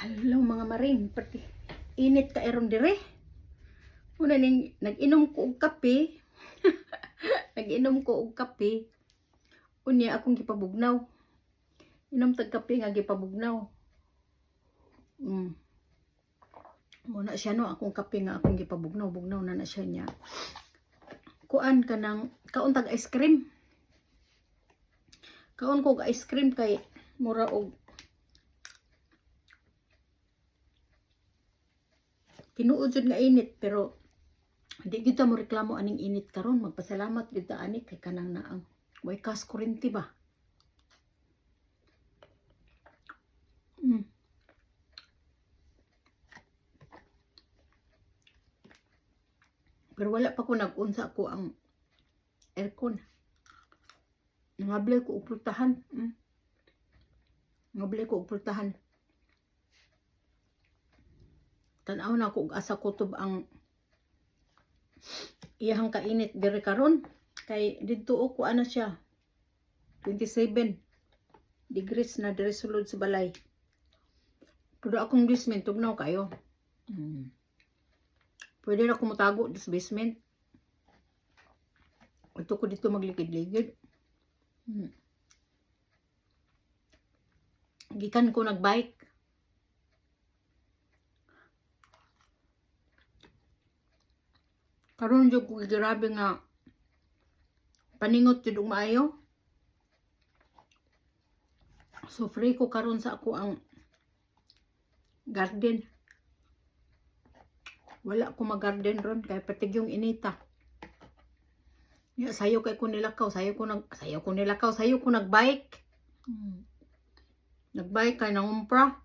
Hello mga maring, pati init ka eron dire. Una ning nag-inom ko og kape. Nag-inom ko og kape. Unya akong gipabugnaw. Inom tag kape nga gipabugnaw. Muna siya no, akong kape nga akong gipabugnaw, bugnaw na siya niya. Kuan ka ng kaon tag ice cream. Kaon ko og ice cream kay mura og tinuod jud nga init, pero di gyud ta mo reklamo aning init karon. Magpasalamat gyud ta ani kay kanang naang way kas kurente ba. Pero wala pa ko nag-unsa ko ang aircon. Nangablay ko og pultahan. Nangablay ko og pultahan. Tanaw na ko og asa kutob ang iyahang kainit diri karon. Kay didto ko ana siya 27 degrees na diri sulod sa balay. Pero akong basement tugnaw kayo. Pwede na kumutago sa basement. Ito ko dito maglikid-likid. Gikan ko nagbike. Karon jud ko grabe nga paningot jud maayo. So free ko karon sa ako ang garden. Wala ko mag-garden ron kay patig yung inita. Ya sayo kay ko nilakaw, sayo ko nagbike. Nagbike kay nangumpra.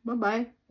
Bye-bye.